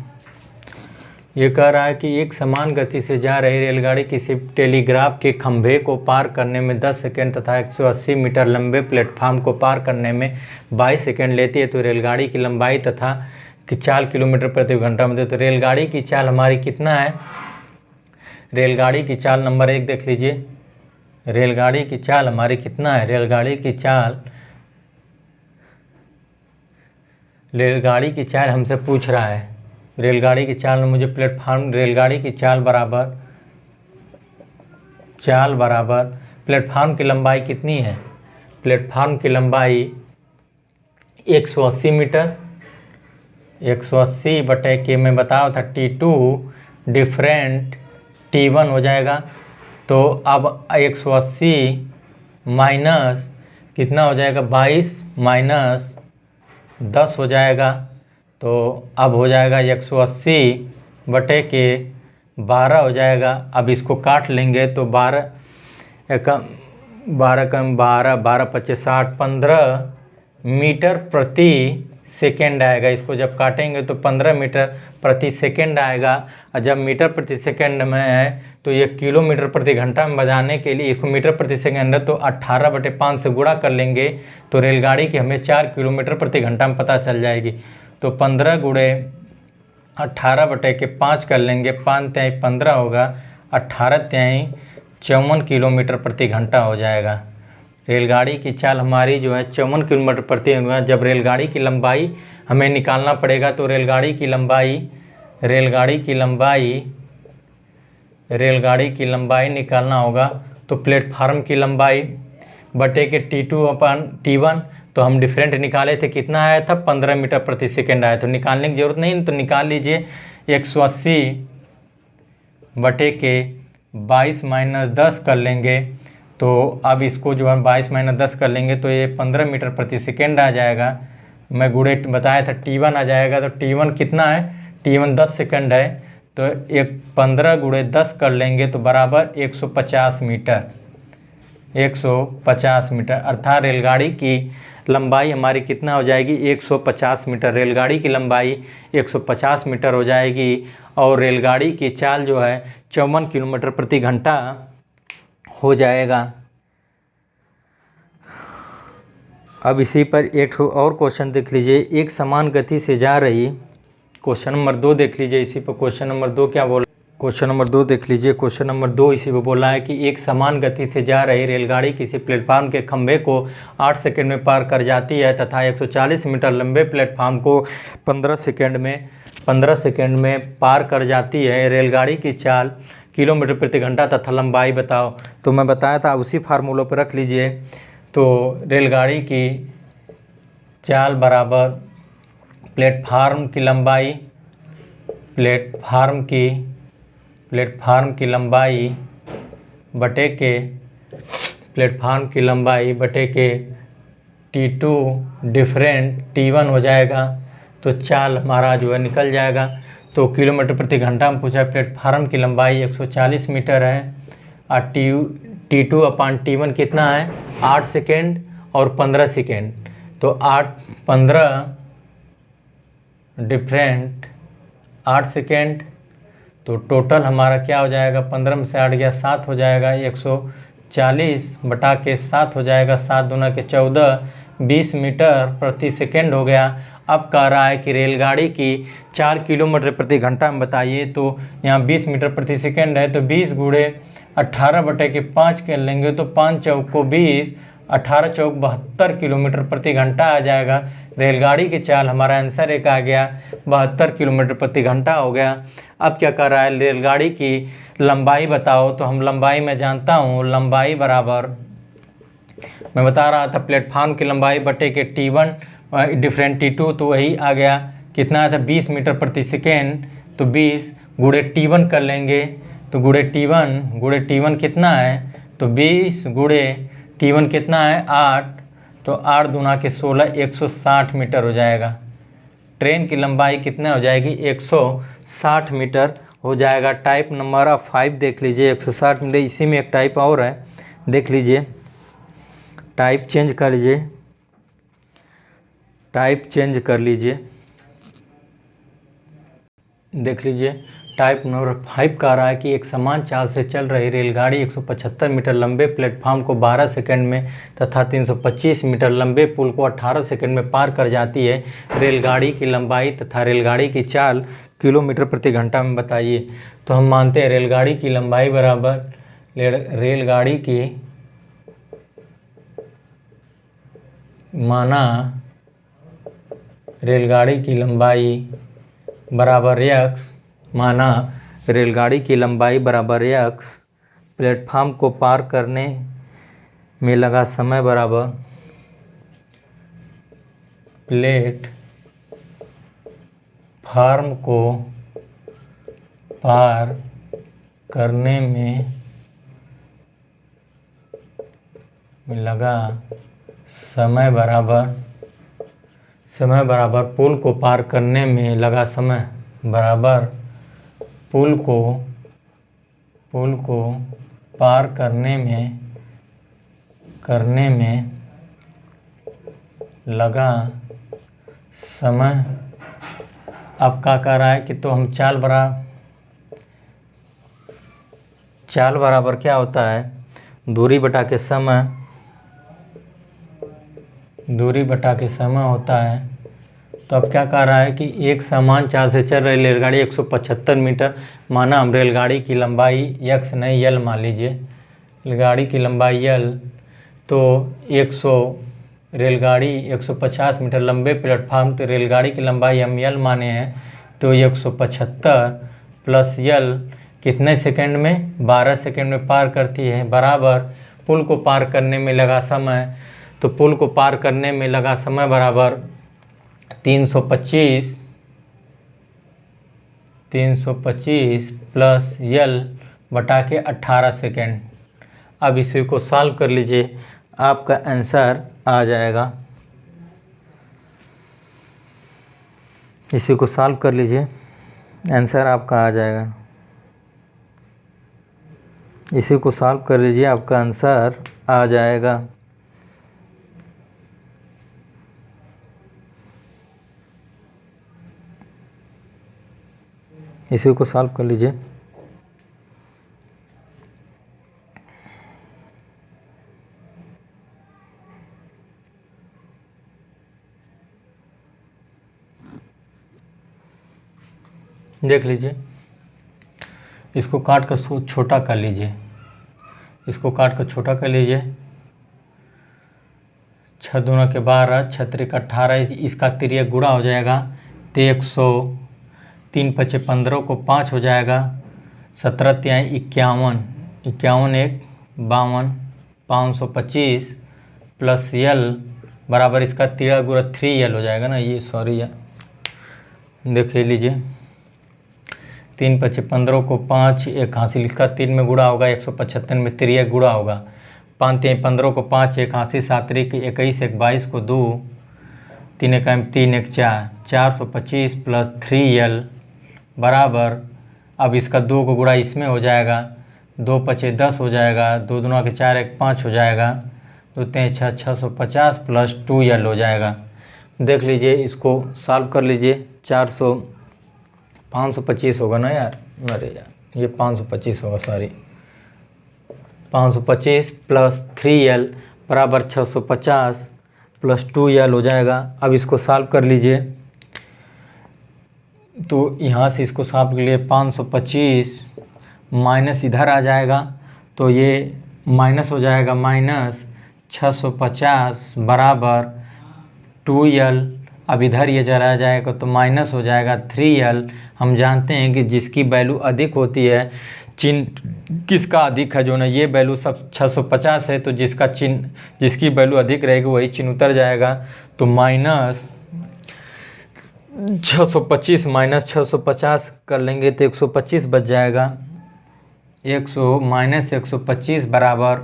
ये कह रहा है कि एक समान गति से जा रही रेलगाड़ी किसी टेलीग्राफ के खंभे को पार करने में 10 सेकंड तथा 180 मीटर लंबे प्लेटफार्म को पार करने में 22 सेकंड लेती है। तो रेलगाड़ी की लंबाई तथा कि 4 किलोमीटर प्रति घंटा में। तो रेलगाड़ी की चाल हमारी कितना है? रेलगाड़ी की चाल नंबर 1 देख लीजिए, रेलगाड़ी की चाल हमारी कितना है? रेलगाड़ी की चाल हमसे पूछ रहा है। रेलगाड़ी की चाल मुझे प्लेटफार्म, रेलगाड़ी की चाल बराबर प्लेटफार्म की लंबाई कितनी है? प्लेटफार्म की लंबाई 180 मीटर, 180 बटे के मैं बताया था T2 डिफरेंट T1 हो जाएगा। तो अब 180 माइनस कितना हो जाएगा? 22 माइनस 10 हो जाएगा। तो अब हो जाएगा 180 बटे के 12 हो जाएगा। अब इसको काट लेंगे तो 12 25 60 15 मीटर प्रति सेकेंड आएगा। इसको जब काटेंगे तो 15 मीटर प्रति सेकेंड आएगा। और जब मीटर प्रति सेकेंड में है तो ये किलोमीटर प्रति घंटा में बजाने के लिए इसको मीटर प्रति सेकेंड है तो 18/5 से गुणा कर लेंगे तो रेलगाड़ी की हमें 4 किलोमीटर प्रति घंटा में पता चल जाएगी। तो 15 गुणे 18/5 कर लेंगे, 5 तिहाई 15 होगा, 18 तिहाई 54 किलोमीटर प्रति घंटा हो जाएगा। रेलगाड़ी की चाल हमारी जो है 54 किलोमीटर प्रति घंटा। जब रेलगाड़ी की लंबाई हमें निकालना पड़ेगा तो रेलगाड़ी की लंबाई निकालना होगा तो प्लेटफार्म की लंबाई बटे के T2/T1। तो हम डिफरेंट निकाले थे, कितना आया था? 15 मीटर प्रति सेकेंड आया। तो निकालने की ज़रूरत नहीं, तो निकाल लीजिए 180 बटे के 22 माइनस 10 कर लेंगे। तो अब इसको जो है 22 माइनस 10 कर लेंगे तो ये 15 मीटर प्रति सेकेंड आ जाएगा। मैं गुणे बताया था T1 आ जाएगा। तो T1 कितना है? T1 10 सेकेंड है। तो 15 गुणे 10 कर लेंगे तो बराबर 150 मीटर, 150 मीटर। अर्थात रेलगाड़ी की लंबाई हमारी कितना हो जाएगी? 150 मीटर। रेलगाड़ी की लंबाई 150 मीटर हो जाएगी और रेलगाड़ी की चाल जो है 54 किलोमीटर प्रति घंटा हो जाएगा। अब इसी पर एक और क्वेश्चन देख लीजिए। एक समान गति से जा रही, क्वेश्चन नंबर 2 देख लीजिए। इसी पर क्वेश्चन नंबर 2 क्या बोला? क्वेश्चन नंबर 2 देख लीजिए। क्वेश्चन नंबर 2 इसी पे बोला है कि एक समान गति से जा रही रेलगाड़ी किसी प्लेटफार्म के खंभे को 8 सेकंड में पार कर जाती है तथा 140 मीटर लंबे प्लेटफार्म को 15 सेकंड में पार कर जाती है। रेलगाड़ी की चाल किलोमीटर प्रति घंटा तथा लंबाई बताओ। तो मैं बताया था, उसी फार्मूलों पर रख लीजिए। तो रेलगाड़ी की चाल बराबर प्लेटफार्म की लंबाई बटे के T2 डिफरेंट T1 हो जाएगा। तो चाल हमारा जो है निकल जाएगा। तो किलोमीटर प्रति घंटा में पूछा है। प्लेटफार्म की लंबाई 140 मीटर है और T2/T1 कितना है? 8 सेकेंड और 15 सेकेंड। तो 15 डिफरेंट 8 सेकेंड। तो टोटल हमारा क्या हो जाएगा? 15 में से 8 गया 7 हो जाएगा। 140 बटा के 7 हो जाएगा। 7 दूना के 14, 20 मीटर प्रति सेकेंड हो गया। अब कह रहा है कि रेलगाड़ी की 4 किलोमीटर प्रति घंटा में बताइए। तो यहाँ 20 मीटर प्रति सेकेंड है तो 20 गुणे 18/5 कर लेंगे तो 5 चौक को 20, 18 चौक 72 किलोमीटर प्रति घंटा आ जाएगा। रेलगाड़ी की चाल हमारा आंसर एक आ गया, 72 किलोमीटर प्रति घंटा हो गया। अब क्या कर रहा है, रेलगाड़ी की लंबाई बताओ। तो हम लंबाई में जानता हूँ, लंबाई बराबर, मैं बता रहा था प्लेटफार्म की लंबाई बटे के T1 डिफरेंट T2, तो वही आ गया। कितना था, 20 मीटर प्रति सेकेंड। तो 20 गुणे T1 कर लेंगे, तो गुणे T1 कितना है, तो 20 गुणे T1 कितना है, 8। तो 8 दूना के 16, 160 मीटर हो जाएगा। ट्रेन की लंबाई कितना हो जाएगी, 160 मीटर हो जाएगा। टाइप नंबर 5 देख लीजिए, 160 मीटर। इसी में एक टाइप और है, देख लीजिए, टाइप चेंज कर लीजिए, टाइप चेंज कर लीजिए, देख लीजिए। टाइप नंबर 5 कह रहा है कि एक समान चाल से चल रही रेलगाड़ी 175 मीटर लंबे प्लेटफॉर्म को 12 सेकंड में तथा 325 मीटर लंबे पुल को 18 सेकंड में पार कर जाती है। रेलगाड़ी की लंबाई तथा रेलगाड़ी की चाल किलोमीटर प्रति घंटा में बताइए। तो हम मानते हैं रेलगाड़ी की लंबाई बराबर, रेलगाड़ी की माना रेलगाड़ी की लंबाई बराबर x, माना रेलगाड़ी की लंबाई बराबर x, प्लेटफार्म को पार करने में लगा समय बराबर प्लेटफार्म को पार करने में लगा समय बराबर पुल को पार करने में लगा समय बराबर पुल को पार करने में लगा समय। अब क्या कह रहा है कि तो हम चाल बराबर क्या होता है, दूरी बटा के समय होता है। तो अब क्या कह रहा है कि एक समान चाल से चल रही रेलगाड़ी 175 मीटर, माना हम रेलगाड़ी की लंबाई x नहीं l मान लीजिए, रेलगाड़ी की लंबाई l, तो रेलगाड़ी 150 मीटर लंबे प्लेटफार्म, तो रेलगाड़ी की लंबाई हम l माने हैं, तो 175 प्लस l कितने सेकंड में, 12 सेकंड में पार करती है, बराबर पुल को पार करने में लगा समय। तो पुल को पार करने में लगा समय बराबर 325 प्लस l बटा के 18 सेकेंड। अब इसी को सॉल्व कर लीजिए, आपका आंसर आ जाएगा। इसी को सॉल्व कर लीजिए, आंसर आपका आ जाएगा। इसी को सॉल्व कर लीजिए, आपका आंसर आ जाएगा। इसी को सॉल्व कर लीजिए। देख लीजिए, इसको काट कर छोटा कर लीजिए, इसको काट कर छोटा कर लीजिए। 6 दूना के 12, 6 त्रिक 18, इसका तिर्यक गुणा हो जाएगा तो 100, 3 पचे 15 को 5 हो जाएगा, 17 तिहाई 51, 51 एक 52, 525 प्लस l बराबर इसका तिर्यक गुणा 3l हो जाएगा ना, ये सॉरी यार, देख लीजिए। 3 पचे 15 को 5 एक हासिल, इसका 3 में गुणा होगा, 175 में तिर्यक गुणा होगा, 5 तिहाई 15 को 5 एक हासिल, 7 त्रिक 21 एक 22 को 2, 3 एक 3 एक 4, 425 प्लस 3l बराबर, अब इसका 2 को गुणा इसमें हो जाएगा, 2 पचे 10 हो जाएगा, 2 दूना के 4 एक 5 हो जाएगा, 2 3 6 650 प्लस 2l हो जाएगा। देख लीजिए, इसको सॉल्व कर लीजिए। 525 होगा ना यार, अरे यार ये 525 होगा, सॉरी, 525 प्लस 3l बराबर 650 प्लस 2l हो जाएगा। अब इसको सॉल्व कर लीजिए, तो यहाँ से इसको सॉल्व कर लिए 525 माइनस इधर आ जाएगा, तो ये माइनस हो जाएगा, माइनस 650 बराबर 2L। अब इधर ये चला जाएगा तो माइनस हो जाएगा 3L। हम जानते हैं कि जिसकी वैल्यू अधिक होती है, चिन्ह किसका अधिक है, जो ना ये वैल्यू सब 650 है, तो जिसका चिन्ह, जिसकी वैल्यू अधिक रहेगी वही चिन्ह उतर जाएगा। तो माइनस 625 माइनस 650 कर लेंगे तो 125 बच जाएगा। 125 बराबर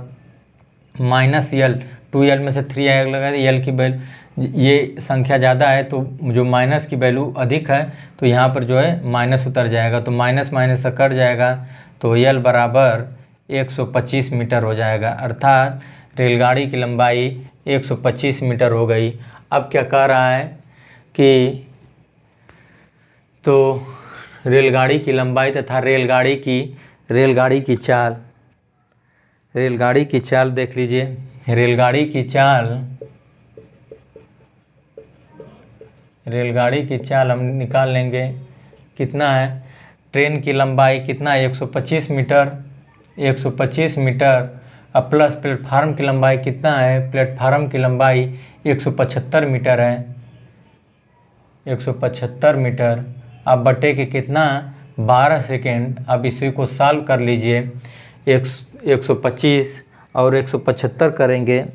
माइनस L, 2L में से 3 लगा, L की वैल्यू, ये संख्या ज़्यादा है तो जो माइनस की वैल्यू अधिक है तो यहाँ पर जो है माइनस उतर जाएगा, तो माइनस माइनस से कट जाएगा, तो L बराबर 125 मीटर हो जाएगा। अर्थात रेलगाड़ी की लंबाई 125 मीटर हो गई। अब क्या कह रहा है कि तो रेलगाड़ी की लंबाई तथा रेलगाड़ी की चाल देख लीजिए। रेलगाड़ी की चाल हम निकाल लेंगे। कितना है, ट्रेन की लंबाई कितना है, 125 मीटर, 125 मीटर। अब प्लस प्लेटफार्म की लंबाई कितना है, प्लेटफार्म की लंबाई 175 मीटर है, 175 मीटर। अब बटे के कितना, 12 सेकेंड। अब इसी को सॉल्व कर लीजिए। 125 और 175 करेंगे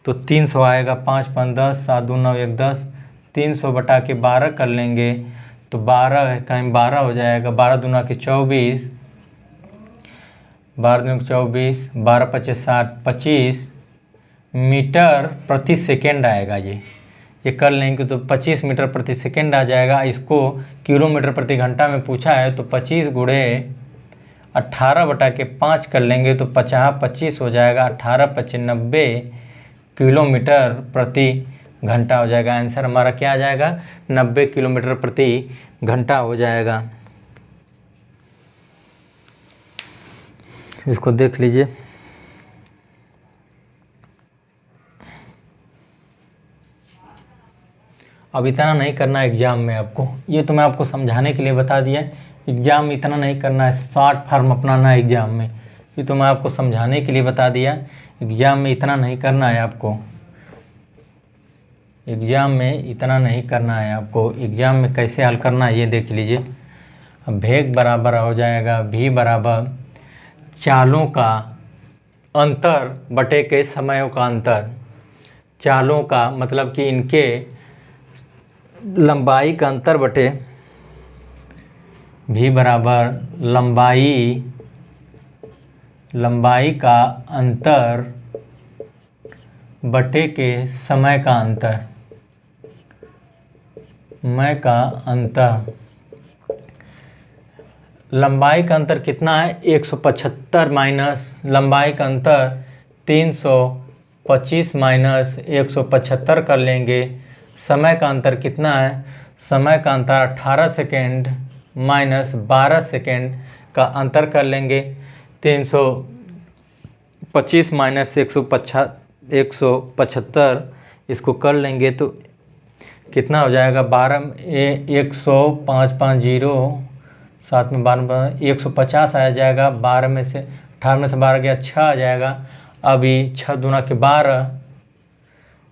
तो 300 आएगा, 5 5 10, 7 2 9 1 10, 300 बटा के 12 कर लेंगे तो 12 है, कहीं 12 हो जाएगा, 12 दूना के 24, 12 दूना के 24, 12 25 60, 25 मीटर प्रति सेकेंड आएगा। ये कर लेंगे तो 25 मीटर प्रति सेकेंड आ जाएगा। इसको किलोमीटर प्रति घंटा में पूछा है तो 25 गुणे 18 बटा के 5 कर लेंगे तो 25 हो जाएगा, 18 25 90 किलोमीटर प्रति घंटा हो जाएगा। आंसर हमारा क्या आ जाएगा, 90 किलोमीटर प्रति घंटा हो जाएगा। इसको देख लीजिए। अब इतना नहीं करना एग्ज़ाम में आपको, ये तो मैं आपको समझाने के लिए बता दिया। एग्ज़ाम में इतना नहीं करना है, शॉर्ट फॉर्म अपनाना है एग्ज़ाम में, ये तो मैं आपको समझाने के लिए बता दिया। एग्ज़ाम में इतना नहीं करना है आपको, एग्ज़ाम में इतना नहीं करना है आपको। एग्ज़ाम में कैसे हल करना है ये देख लीजिए। अब वेग बराबर हो जाएगा v बराबर चालों का अंतर बटे के समयों का अंतर। चालों का मतलब कि इनके लंबाई का अंतर बटे v बराबर लंबाई का अंतर बटे के समय का अंतर, लंबाई का अंतर कितना है, 175 माइनस लंबाई का अंतर 325 माइनस 175 कर लेंगे। समय का अंतर कितना है, समय का अंतर 18 सेकेंड माइनस 12 सेकेंड का अंतर कर लेंगे। 325 माइनस 175 इसको कर लेंगे तो कितना हो जाएगा, 100 साथ में 12 150 आ जाएगा। 12 में से 18 में से 12 गया 6 आ जाएगा। अभी 6 दूना के 12,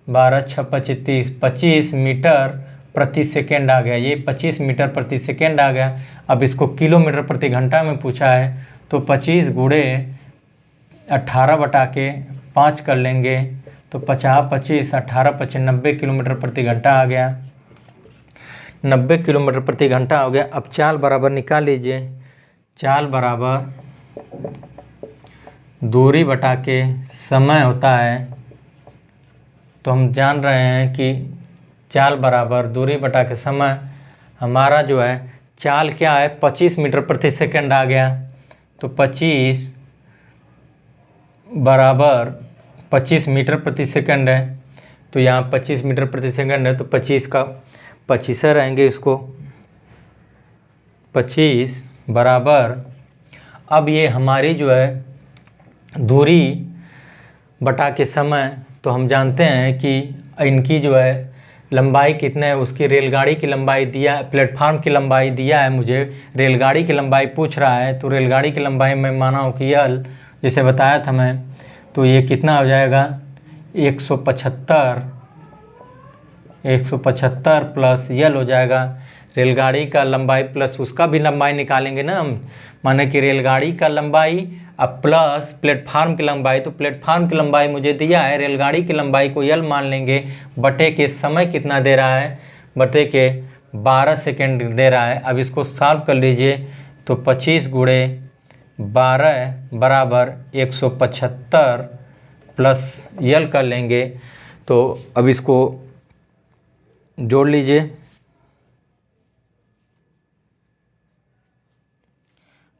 12 6 25 25 मीटर प्रति सेकेंड आ गया। ये 25 मीटर प्रति सेकेंड आ गया। अब इसको किलोमीटर प्रति घंटा में पूछा है तो 25 गुणे 18 बटा के 5 कर लेंगे तो 50 25 18 25 90 किलोमीटर प्रति घंटा आ गया। 90 किलोमीटर प्रति घंटा हो गया। अब चाल बराबर निकाल लीजिए। चाल बराबर दूरी बटा के समय होता है, तो हम जान रहे हैं कि चाल बराबर दूरी बटा के समय। हमारा जो है चाल क्या है, 25 मीटर प्रति सेकंड आ गया, तो 25 बराबर 25 मीटर प्रति सेकंड है, तो यहाँ 25 मीटर प्रति सेकंड है तो 25 का 25 रहेंगे इसको। 25 बराबर, अब ये हमारी जो है दूरी बटा के समय, तो हम जानते हैं कि इनकी जो है लंबाई कितने है, उसकी रेलगाड़ी की लंबाई दिया, प्लेटफार्म की लंबाई दिया है मुझे, रेलगाड़ी की लंबाई पूछ रहा है, तो रेलगाड़ी की लंबाई मैं माना हूँ कि L, जैसे बताया था मैं, तो ये कितना हो जाएगा 175 प्लस यल हो जाएगा रेलगाड़ी का लंबाई प्लस उसका भी लंबाई निकालेंगे ना हम, माने कि रेलगाड़ी का लंबाई अब प्लस प्लेटफार्म की लंबाई। तो प्लेटफार्म की लंबाई मुझे दिया है, रेलगाड़ी की लंबाई को यल मान लेंगे, बटे के समय कितना दे रहा है, बटे के 12 सेकेंड दे रहा है। अब इसको सॉल्व कर लीजिए, तो 25 गुणे 12 बराबर 175 प्लस यल कर लेंगे। तो अब इसको जोड़ लीजिए,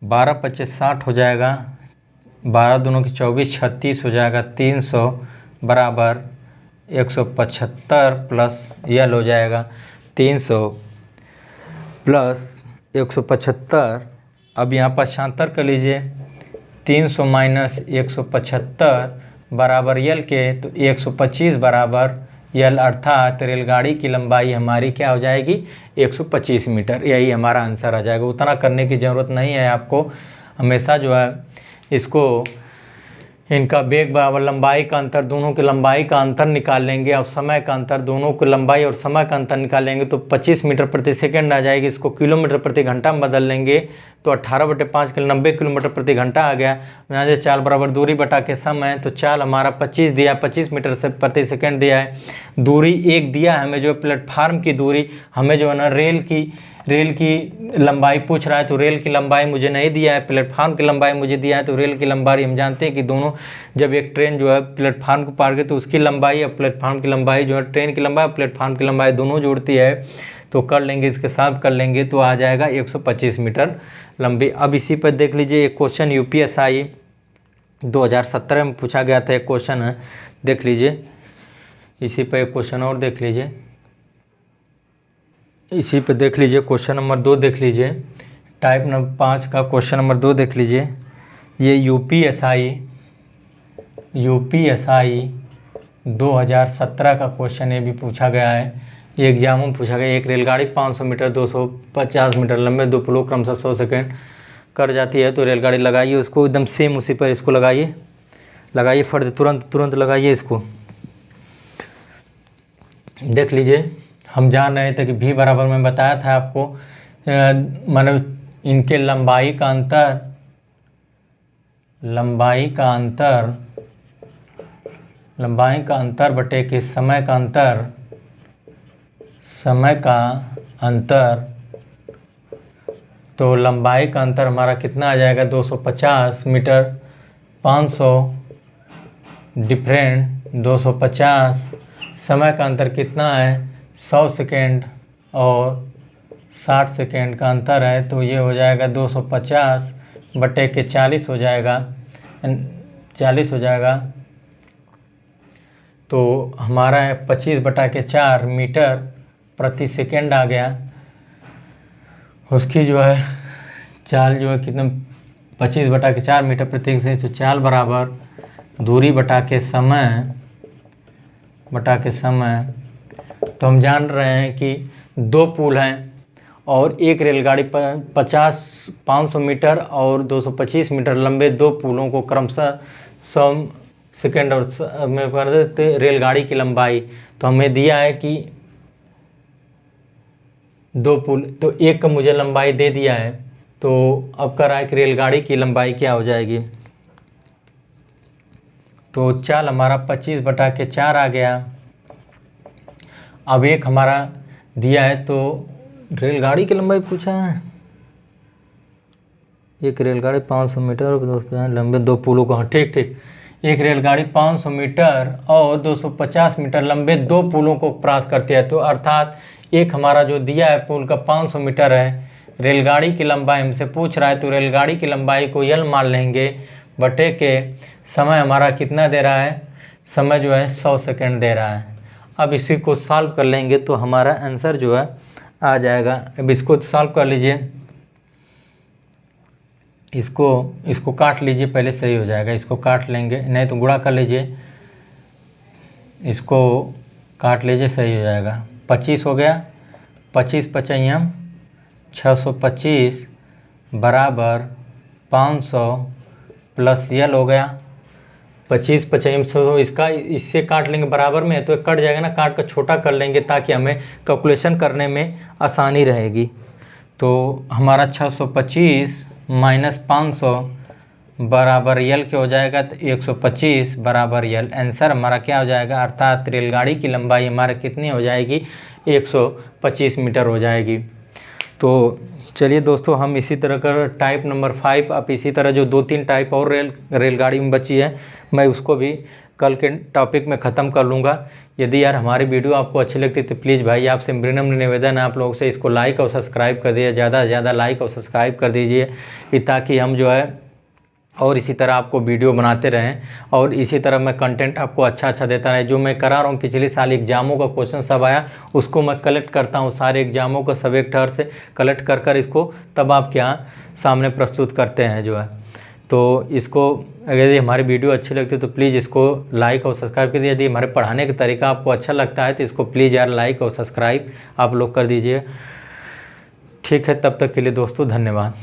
12 25 60 हो जाएगा, 12 दूनों की 24 36 हो जाएगा, 300 बराबर 175 प्लस यल हो जाएगा 300 प्लस 175। अब यहाँ पर शांतर कर लीजिए, 300 माइनस 175 बराबर यल के, तो 125 बराबर यल, अर्थात रेलगाड़ी की लंबाई हमारी क्या हो जाएगी 125 मीटर। यही हमारा आंसर आ जाएगा। उतना करने की ज़रूरत नहीं है आपको, हमेशा जो है इसको इनका वेग बराबर लंबाई का अंतर, दोनों की लंबाई का अंतर निकाल लेंगे और समय का अंतर, दोनों की लंबाई और समय का अंतर निकाल लेंगे तो 25 मीटर प्रति सेकंड आ जाएगी। इसको किलोमीटर प्रति घंटा में बदल लेंगे तो 18/5 के 90 किलोमीटर प्रति घंटा आ गया। यहाँ से चाल बराबर दूरी बटा के समय, तो चाल हमारा 25 दिया, 25 मीटर से प्रति सेकंड दिया है। दूरी 1 दिया है हमें, जो प्लेटफार्म की दूरी, हमें जो है ना रेल की लंबाई पूछ रहा है, तो रेल की लंबाई मुझे नहीं दिया है, प्लेटफार्म की लंबाई मुझे दिया है। तो रेल की लंबाई हम जानते हैं कि दोनों, जब एक ट्रेन जो है प्लेटफार्म को पार करे तो उसकी लंबाई और प्लेटफार्म की लंबाई जो है, ट्रेन की लंबाई और प्लेटफार्म की लंबाई दोनों जोड़ती है। तो कर लेंगे, इसके साथ कर लेंगे तो आ जाएगा 125 मीटर लंबी। अब इसी पर देख लीजिए एक क्वेश्चन UPSI 2017 में पूछा गया था, एक क्वेश्चन है, देख लीजिए। इसी पर एक क्वेश्चन और देख लीजिए, इसी पे देख लीजिए क्वेश्चन नंबर 2 देख लीजिए, टाइप नंबर 5 का क्वेश्चन नंबर 2 देख लीजिए। ये UPSI 2017 का क्वेश्चन ये भी पूछा गया है, ये एग्जाम में पूछा गया। एक रेलगाड़ी 500 मीटर 250 मीटर लंबे दो पुलों क्रमशः 100 सेकेंड कर जाती है, तो रेलगाड़ी लगाइए उसको एकदम सेम उसी पर इसको लगाइए फट तुरंत लगाइए इसको। देख लीजिए, हम जान रहे थे कि V बराबर मैं बताया था आपको, मतलब इनके लंबाई का अंतर बटे के समय का अंतर, तो लंबाई का अंतर हमारा कितना आ जाएगा 250 मीटर, 500 डिफरेंट 250, समय का अंतर कितना है 100 सेकेंड और 60 सेकेंड का अंतर है, तो ये हो जाएगा 250 बटे के 40 हो जाएगा, 40 हो जाएगा। तो हमारा है 25 बटा के 4 मीटर प्रति सेकेंड आ गया। उसकी जो है चाल जो है कितना 25 बटा के 4 मीटर प्रति सेकेंड, तो चाल बराबर दूरी बटा के समय तो हम जान रहे हैं कि 2 पुल हैं और एक रेलगाड़ी 500 मीटर और 225 मीटर लंबे 2 पुलों को क्रमशः 100 सेकेंड और में कर देते रेलगाड़ी की लंबाई। तो हमें दिया है कि 2 पुल, तो एक का मुझे लंबाई दे दिया है। तो अब कर रहा है कि रेलगाड़ी की लंबाई क्या हो जाएगी, तो चाल हमारा 25 बटा के 4 आ गया। अब एक हमारा दिया है, तो रेलगाड़ी की लंबाई पूछा है, एक रेलगाड़ी 500 मीटर और लंबे 2 पुलों को, हाँ ठीक, एक रेलगाड़ी 500 मीटर और 250 मीटर लंबे 2 पुलों को क्रॉस करती है। तो अर्थात एक हमारा जो दिया है पुल का 500 मीटर है, रेलगाड़ी की लंबाई हमसे पूछ रहा है, तो रेलगाड़ी की लंबाई को यल मान लेंगे, बटे के समय हमारा कितना दे रहा है, समय जो है 100 सेकेंड दे रहा है। अब इसी को सॉल्व कर लेंगे तो हमारा आंसर जो है आ जाएगा। अब इसको सॉल्व कर लीजिए, इसको काट लीजिए, पहले सही हो जाएगा। इसको काट लेंगे, नहीं तो गुणा कर लीजिए, इसको काट लीजिए, सही हो जाएगा। 25 हो गया, 25 पचैयम 625 बराबर 500 प्लस यल हो गया 25 25 तो इसका इससे काट लेंगे बराबर में है तो कट जाएगा ना, काट कर छोटा कर लेंगे ताकि हमें कैलकुलेशन करने में आसानी रहेगी। तो हमारा 625 माइनस 500 बराबर यल क्या हो जाएगा, तो 125 बराबर यल। आंसर हमारा क्या हो जाएगा, अर्थात रेलगाड़ी की लंबाई हमारा कितनी हो जाएगी, 125 मीटर हो जाएगी। तो चलिए दोस्तों, हम इसी तरह का टाइप नंबर 5, अब इसी तरह जो 2-3 टाइप और रेलगाड़ी में बची है मैं उसको भी कल के टॉपिक में ख़त्म कर लूँगा। यदि यार हमारी वीडियो आपको अच्छी लगती है तो प्लीज़ भाई आपसे विनम्र निवेदन है आप लोगों से, इसको लाइक और सब्सक्राइब कर दीजिए, ज़्यादा से ज़्यादा लाइक और सब्सक्राइब कर दीजिए ताकि हम जो है और इसी तरह आपको वीडियो बनाते रहें और इसी तरह मैं कंटेंट आपको अच्छा देता रहे। जो मैं करा रहा हूँ पिछले साल एग्ज़ामों का क्वेश्चन सब आया उसको मैं कलेक्ट करता हूँ, सारे एग्ज़ामों को सब एक ठर से कलेक्ट कर इसको तब आपके यहाँ सामने प्रस्तुत करते हैं जो है। तो इसको यदि हमारी वीडियो अच्छी लगती है तो प्लीज़ इसको लाइक और सब्सक्राइब कर दीजिए। यदि हमारे पढ़ाने का तरीका आपको अच्छा लगता है तो इसको प्लीज़ यार लाइक और सब्सक्राइब आप लोग कर दीजिए। ठीक है, तब तक के लिए दोस्तों धन्यवाद।